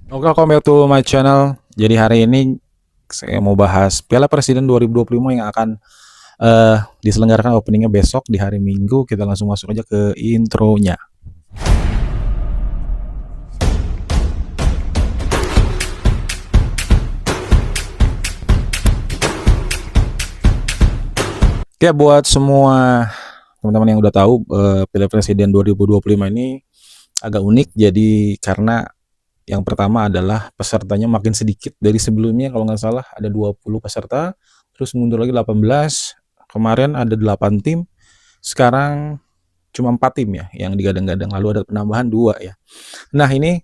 Oke, welcome back to my channel. Jadi hari ini saya mau bahas Piala Presiden 2025 yang akan diselenggarakan openingnya besok di hari Minggu. Kita langsung masuk aja ke intronya. Ya, buat semua teman-teman yang udah tahu, Piala Presiden 2025 ini agak unik. Jadi karena yang pertama adalah pesertanya makin sedikit dari sebelumnya. Kalau nggak salah ada 20 peserta, terus mundur lagi 18. Kemarin ada 8 tim, sekarang cuma 4 tim ya yang digadang-gadang, lalu ada penambahan 2 ya. Nah ini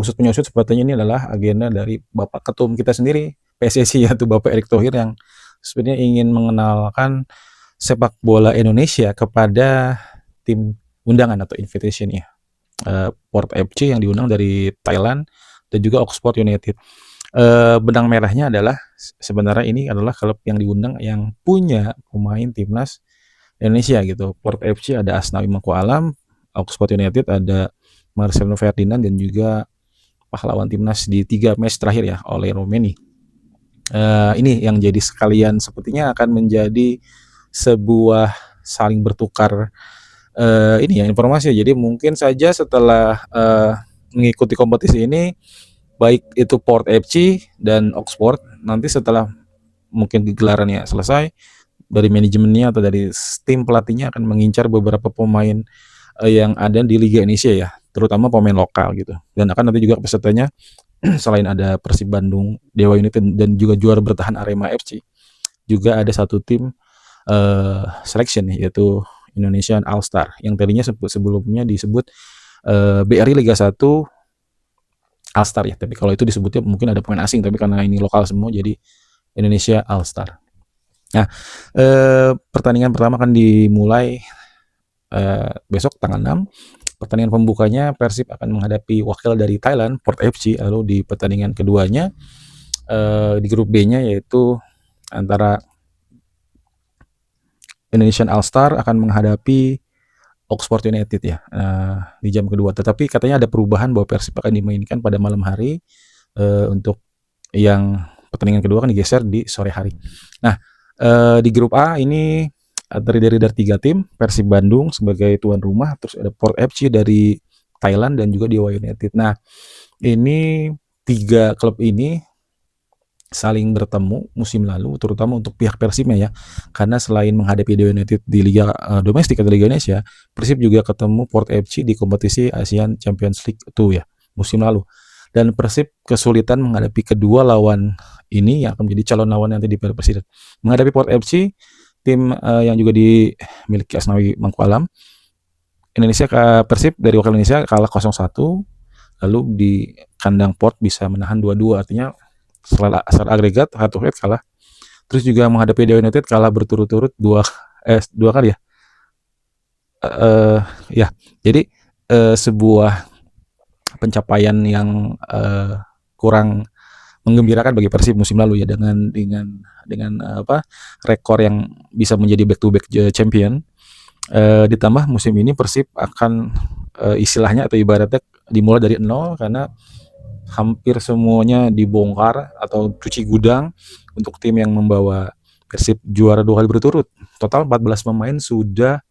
usut penyusut sepertinya ini adalah agenda dari Bapak Ketum kita sendiri PSSI, yaitu Bapak Erick Thohir, yang sebenarnya ingin mengenalkan sepak bola Indonesia kepada tim undangan atau invitation ya. Port FC yang diundang dari Thailand dan juga Oxford United. Benang merahnya adalah sebenarnya ini adalah klub yang diundang yang punya pemain timnas Indonesia gitu. Port FC ada Asnawi Mangku Alam, Oxford United ada Marcelo Ferdinand, dan juga pahlawan timnas di 3 match terakhir ya oleh Romeni. Ini yang jadi sekalian sepertinya akan menjadi sebuah saling bertukar ini ya informasi. Jadi mungkin saja setelah mengikuti kompetisi ini, baik itu Port FC dan Oxford, nanti setelah mungkin gelarannya selesai, dari manajemennya atau dari tim pelatihnya akan mengincar beberapa pemain yang ada di Liga Indonesia ya, terutama pemain lokal gitu. Dan akan nanti juga pesertanya selain ada Persib Bandung, Dewa United, dan juga juara bertahan Arema FC, juga ada satu tim selection yaitu Indonesian All Star yang tadinya sebelumnya disebut BRI Liga 1 All Star ya, tapi kalau itu disebutnya mungkin ada pemain asing, tapi karena ini lokal semua jadi Indonesia All Star. Nah, pertandingan pertama akan dimulai besok tanggal 6. Pertandingan pembukanya Persib akan menghadapi wakil dari Thailand, Port FC. Lalu di pertandingan keduanya di grup B-nya yaitu antara Indonesian All Star akan menghadapi Oxford United ya di jam kedua. Tetapi katanya ada perubahan bahwa Persib akan dimainkan pada malam hari, untuk yang pertandingan kedua kan digeser di sore hari. Nah, di grup A ini terdiri dari 3 tim, Persib Bandung sebagai tuan rumah, terus ada Port FC dari Thailand, dan juga Dewa United. Nah, ini 3 klub ini saling bertemu musim lalu, terutama untuk pihak Persibnya ya, karena selain menghadapi Dewa United di Liga domestik atau Liga Indonesia, Persib juga ketemu Port FC di kompetisi ASEAN Champions League 2 ya musim lalu. Dan Persib kesulitan menghadapi kedua lawan ini yang akan menjadi calon lawan nanti di Piala Presiden. Menghadapi Port FC, tim yang juga dimiliki Asnawi Mangku Alam, Indonesia Persib dari wakil Indonesia kalah 0-1, lalu di kandang Port bisa menahan 2-2, artinya setelah agregat head to head kalah. Terus juga menghadapi Dewa United kalah berturut-turut dua kali ya. Ya, jadi sebuah pencapaian yang kurang menggembirakan bagi Persib musim lalu ya, dengan apa rekor yang bisa menjadi back to back champion. Ditambah musim ini Persib akan istilahnya atau ibaratnya dimulai dari nol, karena hampir semuanya dibongkar atau cuci gudang untuk tim yang membawa Persib juara 2 kali berturut. Total 14 pemain sudah,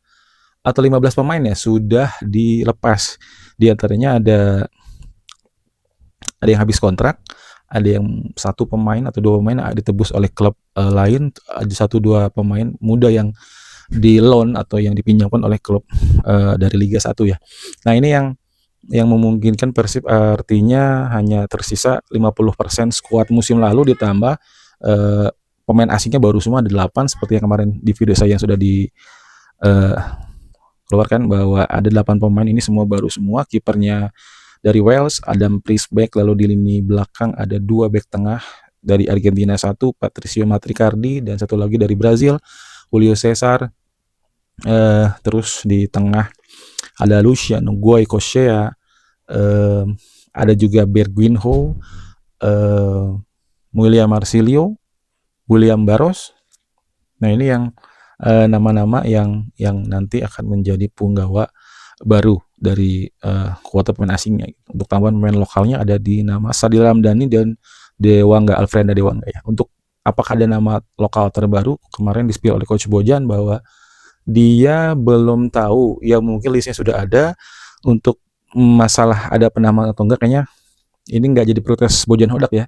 atau 15 pemain ya, sudah dilepas. Di antaranya ada yang habis kontrak, ada yang 1 pemain atau 2 pemain ditebus oleh klub lain, ada 1-2 pemain muda yang di loan atau yang dipinjamkan oleh klub dari Liga 1 ya. Nah, ini yang memungkinkan Persib artinya hanya tersisa 50% skuad musim lalu, ditambah pemain asingnya baru semua ada 8, seperti yang kemarin di video saya yang sudah di keluarkan bahwa ada 8 pemain ini semua baru semua. Kipernya dari Wales, Adam Priestback, lalu di lini belakang ada 2 back tengah dari Argentina, 1 Patricio Matricardi, dan 1 lagi dari Brazil, Julio Cesar. Terus di tengah ada Luciano Goicoechea, ada juga Bergwinho, William Marsilio, William Barros. Nah, ini yang nama-nama yang nanti akan menjadi punggawa baru dari kuota pemain asingnya gitu. Untuk tambahan pemain lokalnya ada di nama Sadil Ramdhani dan Dewangga Alfrenda Dewangga ya. Untuk apakah ada nama lokal terbaru, kemarin di-spill oleh Coach Bojan bahwa dia belum tahu, ya mungkin listnya sudah ada. Untuk masalah ada penambahan atau enggak, kayaknya ini nggak jadi protes Bojan Hodak ya,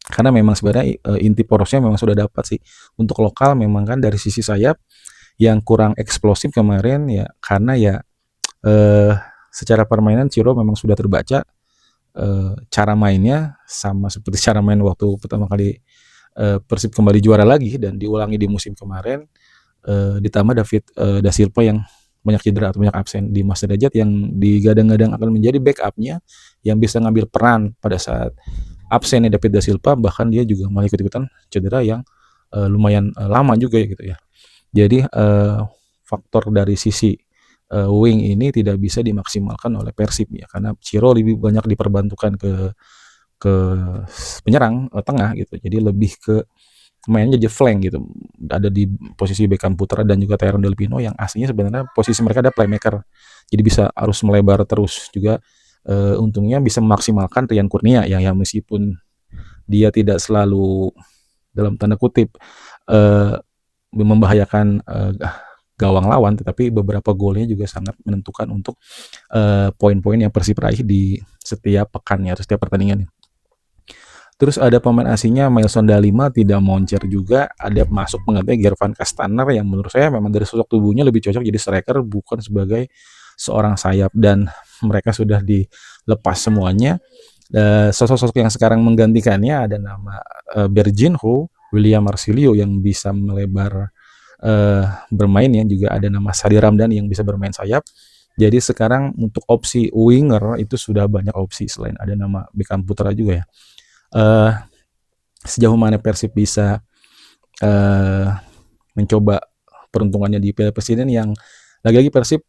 karena memang sebenarnya inti porosnya memang sudah dapat sih. Untuk lokal memang kan dari sisi sayap yang kurang eksplosif kemarin ya, karena ya secara permainan Ciro memang sudah terbaca cara mainnya sama seperti cara main waktu pertama kali Persib kembali juara lagi dan diulangi di musim kemarin. Ditambah David Da Silva yang banyak cedera atau banyak absen di Mas Derajat yang digadang-gadang akan menjadi backupnya yang bisa ngambil peran pada saat absennya David Da Silva, bahkan dia juga malah ikut-ikutan cedera yang lumayan lama juga gitu ya. Jadi faktor dari sisi wing ini tidak bisa dimaksimalkan oleh Persib ya, karena Ciro lebih banyak diperbantukan ke penyerang tengah gitu. Jadi lebih ke mainnya jadi flank gitu. Ada di posisi Beckham Putra dan juga Tyrone Del Pino yang aslinya sebenarnya posisi mereka ada playmaker. Jadi bisa arus melebar terus juga. Untungnya bisa memaksimalkan Rian Kurnia yang meskipun dia tidak selalu dalam tanda kutip membahayakan gawang lawan, tetapi beberapa golnya juga sangat menentukan untuk poin-poin yang Persib raih di setiap pekannya atau setiap pertandingan. Terus ada pemain asingnya Mailson Dalima tidak moncer juga, ada masuk penggantinya Gervan Kastaner yang menurut saya memang dari sosok tubuhnya lebih cocok jadi striker bukan sebagai seorang sayap, dan mereka sudah dilepas semuanya. Sosok-sosok yang sekarang menggantikannya ada nama Berginho, William Marsilio yang bisa melebar bermain ya, juga ada nama Sadil Ramdhani yang bisa bermain sayap. Jadi sekarang untuk opsi winger itu sudah banyak opsi selain ada nama Beckham Putra juga ya. Sejauh mana Persib bisa mencoba peruntungannya di Piala Presiden, yang lagi-lagi Persib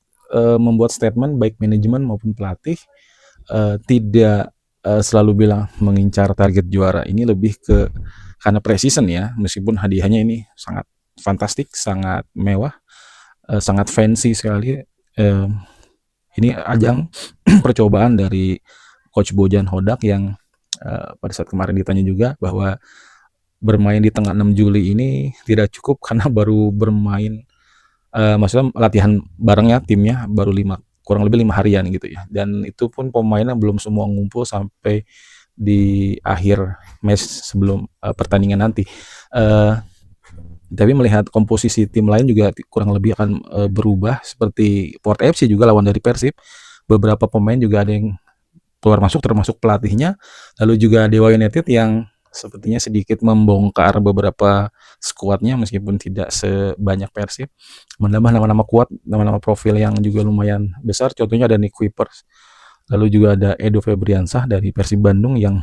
membuat statement baik manajemen maupun pelatih tidak selalu bilang mengincar target juara. Ini lebih ke karena preseason ya, meskipun hadiahnya ini sangat fantastik, sangat mewah, sangat fancy sekali. Ini ajang percobaan dari Coach Bojan Hodak yang pada saat kemarin ditanya juga bahwa bermain di tengah 6 Juli ini tidak cukup karena baru bermain maksudnya latihan barengnya timnya baru kurang lebih 5 harian gitu ya, dan itu pun pemainnya belum semua ngumpul sampai di akhir match sebelum pertandingan nanti. Tapi melihat komposisi tim lain juga kurang lebih akan berubah, seperti Port FC juga lawan dari Persib, beberapa pemain juga ada yang keluar masuk termasuk pelatihnya. Lalu juga Dewa United yang sepertinya sedikit membongkar beberapa skuadnya meskipun tidak sebanyak Persib, menambah nama-nama kuat, nama-nama profil yang juga lumayan besar. Contohnya ada Nick Kuipers, lalu juga ada Edo Febriansah dari Persib Bandung yang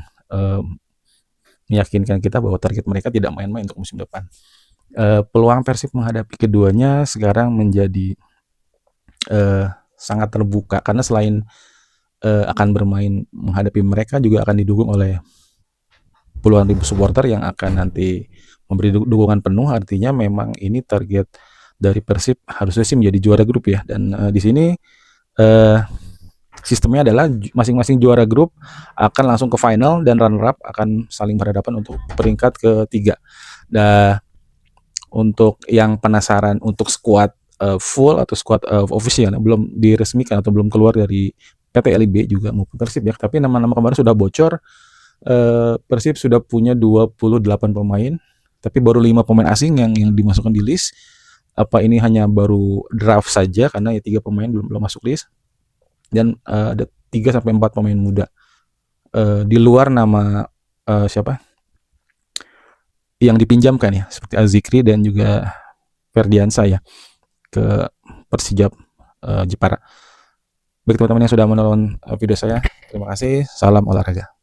meyakinkan kita bahwa target mereka tidak main-main untuk musim depan. Peluang Persib menghadapi keduanya sekarang menjadi sangat terbuka, karena selain akan bermain menghadapi mereka juga akan didukung oleh puluhan ribu supporter yang akan nanti memberi dukungan penuh. Artinya memang ini target dari Persib harusnya sih menjadi juara grup ya, dan di sini sistemnya adalah masing-masing juara grup akan langsung ke final dan runner up akan saling berhadapan untuk peringkat ketiga. Nah, untuk yang penasaran untuk squad full atau squad official yang belum diresmikan atau belum keluar dari PT LIB juga maupun Persib ya, tapi nama-nama kemarin sudah bocor. Persib sudah punya 28 pemain, tapi baru 5 pemain asing yang dimasukkan di list. Apa ini hanya baru draft saja karena ya 3 pemain belum masuk list, dan ada 3 sampai 4 pemain muda di luar nama siapa yang dipinjamkan ya, seperti Azikri dan juga Ferdiansa ya ke Persijap Jepara. Bagi teman-teman yang sudah menonton video saya, terima kasih. Salam olahraga.